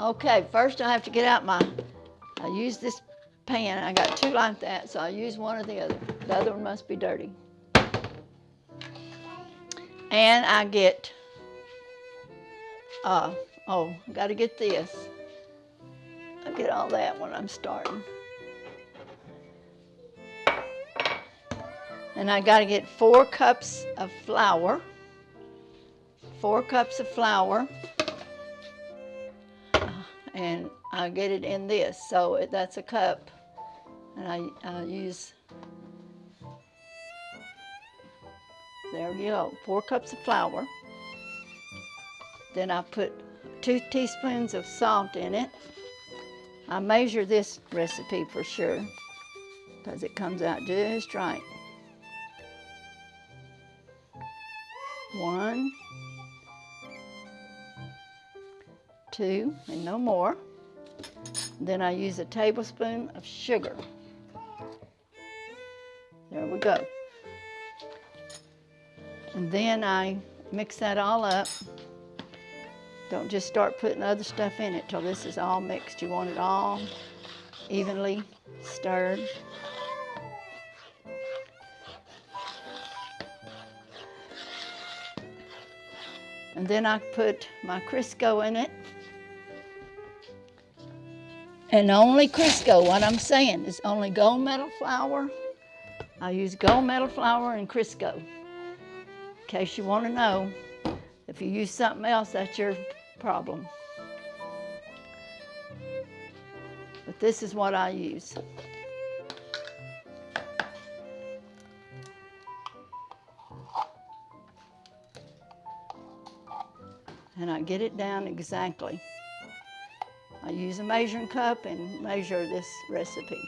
Okay, first I have to get out I use this pan. I got two like that, so I use one or the other. The other one must be dirty. And I get, got to get this. I get all that when I'm starting. And I got to get 4 cups of flour. 4 cups of flour. And I get it in this, so that's a cup. And I use, there we go, 4 cups of flour. Then I put 2 teaspoons of salt in it. I measure this recipe for sure, because it comes out just right. 1, 2, and no more. Then I use a tablespoon of sugar. There we go. And then I mix that all up. Don't just start putting other stuff in it till this is all mixed. You want it all evenly stirred. And then I put my Crisco in it. And only Crisco, what I'm saying is only gold medal flour. I use gold medal flour and Crisco. In case you want to know, if you use something else, that's your problem. But this is what I use. And I get it down exactly. I use a measuring cup and measure this recipe.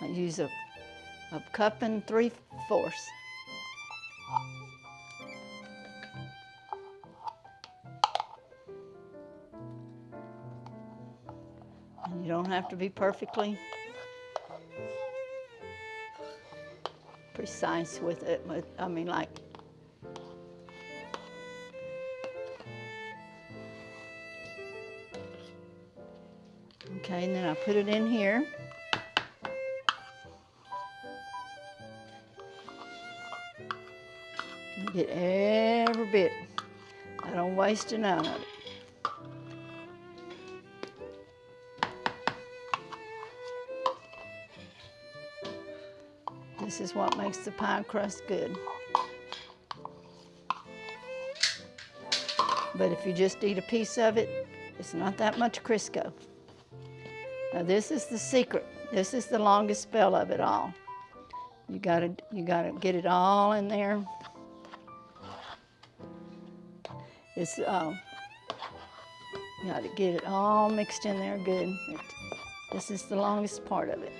I use a cup and 3/4. And you don't have to be perfectly precise with it. I mean, like, okay, and then I put it in here. I get every bit. I don't waste none of it. This is what makes the pie crust good. But if you just eat a piece of it, it's not that much Crisco. Now this is the secret. This is the longest spell of it all. You gotta get it all in there. It's you gotta get it all mixed in there good. This is the longest part of it.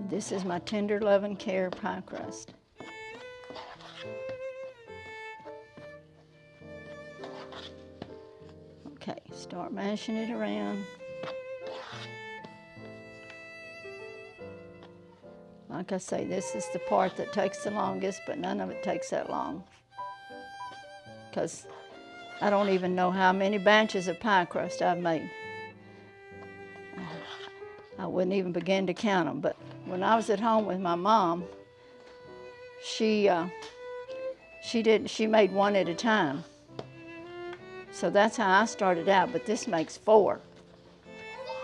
This is my tender love and care pie crust. Okay, start mashing it around. Like I say, this is the part that takes the longest, but none of it takes that long. Because I don't even know how many batches of pie crust I've made. I wouldn't even begin to count them, but when I was at home with my mom, she made one at a time. So that's how I started out, but this makes 4.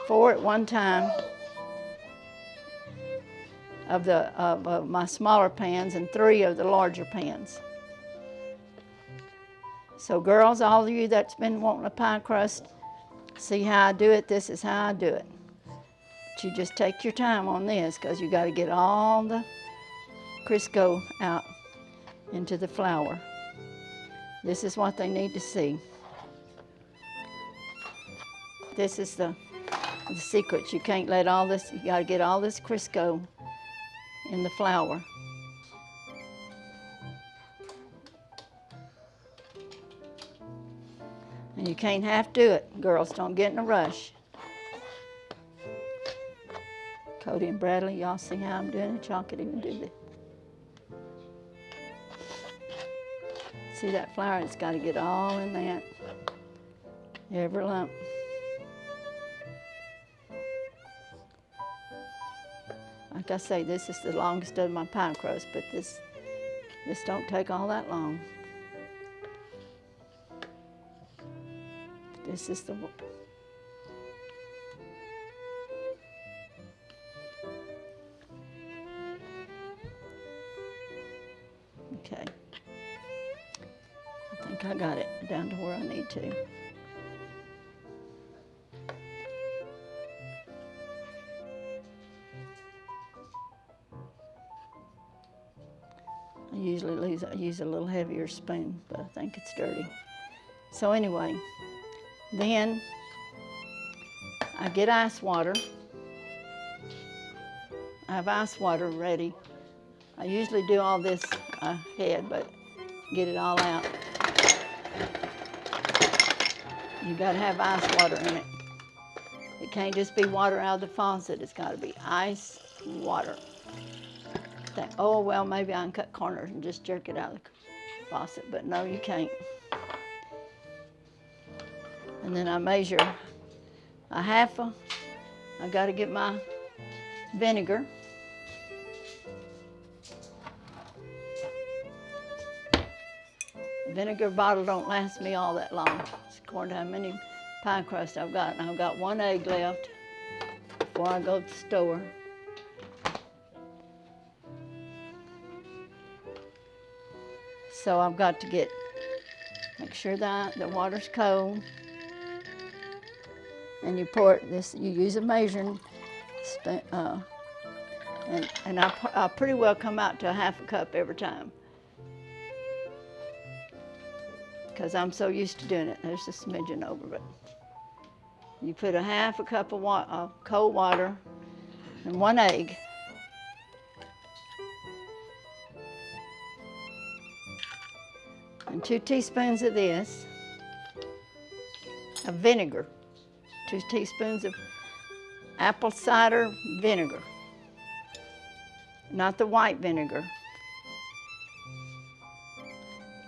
4 at one time of my smaller pans and 3 of the larger pans. So girls, all of you that's been wanting a pie crust, see how I do it, this is how I do it. But you just take your time on this because you got to get all the Crisco out into the flour. This is what they need to see. This is the the secret. You can't let all this, you gotta get all this Crisco in the flour. And you can't half do it. Girls, don't get in a rush. Cody and Bradley, y'all see how I'm doing it? Y'all could even do this. See that flour? It's got to get all in that. Every lump. Like I say, this is the longest of my pie crust, but this don't take all that long. This is the okay. I think I got it down to where I need to. I use a little heavier spoon, but I think it's dirty. So anyway, then I get ice water. I have ice water ready. I usually do all this ahead, but get it all out. You gotta have ice water in it. It can't just be water out of the faucet. It's gotta be ice water. Oh, well, maybe I can cut corners and just jerk it out of the faucet, but no, you can't. And then I measure I got to get my vinegar. The vinegar bottle don't last me all that long. It's according to how many pie crust I've got. And I've got 1 egg left before I go to the store. So I've got to make sure that the water's cold. And you pour it, you use a measuring spoon, and I pretty well come out to a 1/2 cup every time. Because I'm so used to doing it. There's a smidgen over it. You put a 1/2 cup of cold water and 1 egg. And 2 teaspoons of this, of vinegar. 2 teaspoons of apple cider vinegar. Not the white vinegar.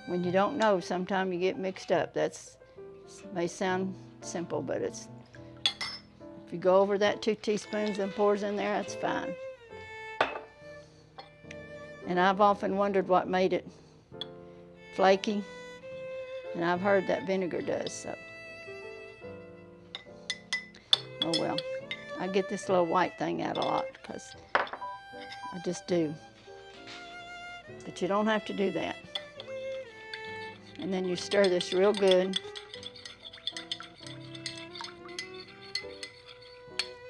When you don't know, sometimes you get mixed up. May sound simple, but if you go over that 2 teaspoons and pours in there, that's fine. And I've often wondered what made it flaky, and I've heard that vinegar does, so. Oh well, I get this little white thing out a lot because I just do. But you don't have to do that. And then you stir this real good.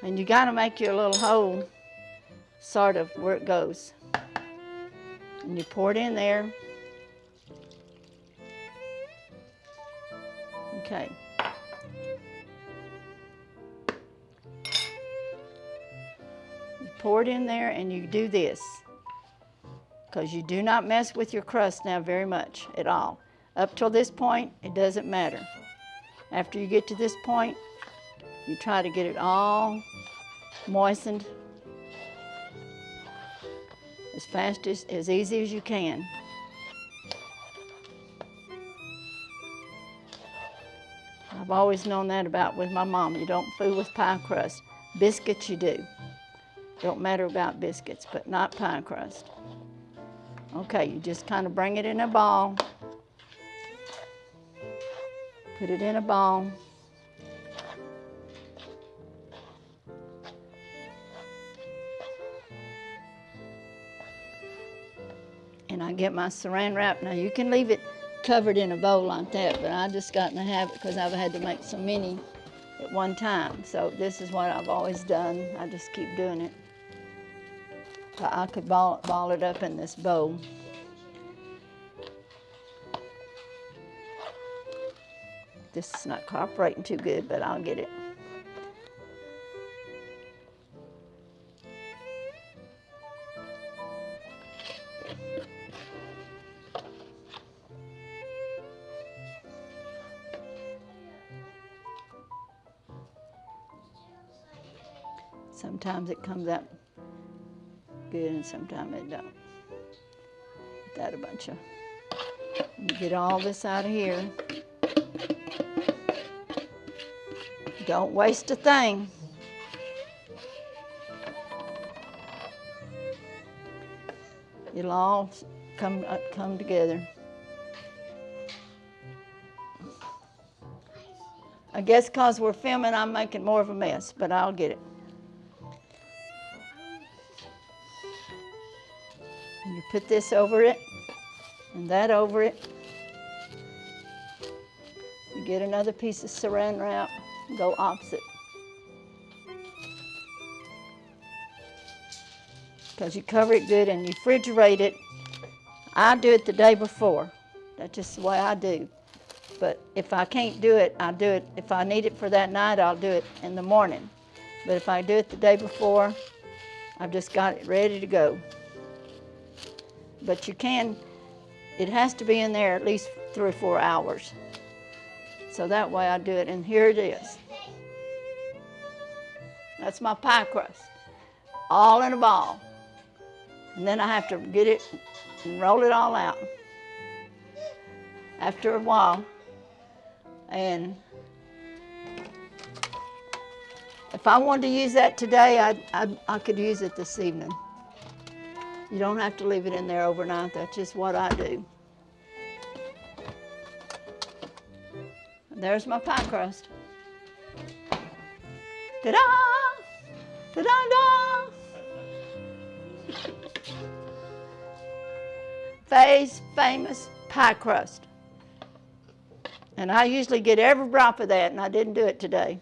And you gotta make your little hole sort of where it goes. And you pour it in there. Okay. You pour it in there and you do this. Because you do not mess with your crust now very much at all. Up till this point, it doesn't matter. After you get to this point, you try to get it all moistened as easy as you can. I've always known that about with my mom. You don't fool with pie crust. Biscuits you do. Don't matter about biscuits, but not pie crust. Okay, you just kind of bring it in a ball. Put it in a ball. And I get my saran wrap. Now you can leave it covered in a bowl like that, but I just got in the habit because I've had to make so many at one time. So this is what I've always done. I just keep doing it. So I could ball it up in this bowl. This is not cooperating too good, but I'll get it. Sometimes it comes out good and sometimes it don't. Put that a bunch of, get all this out of here. Don't waste a thing. It'll all come together. I guess because we're filming, I'm making more of a mess, but I'll get it. And you put this over it, and that over it. You get another piece of saran wrap, go opposite. Because you cover it good and you refrigerate it. I do it the day before. That's just the way I do. But if I can't do it, I'll do it. If I need it for that night, I'll do it in the morning. But if I do it the day before, I've just got it ready to go. But you can, it has to be in there at least 3 or 4 hours. So that way I do it, and here it is. That's my pie crust, all in a ball. And then I have to get it and roll it all out after a while. And if I wanted to use that today, I could use it this evening. You don't have to leave it in there overnight. That's just what I do. There's my pie crust. Ta-da! Ta-da-da! Faye's famous pie crust. And I usually get every drop of that, and I didn't do it today.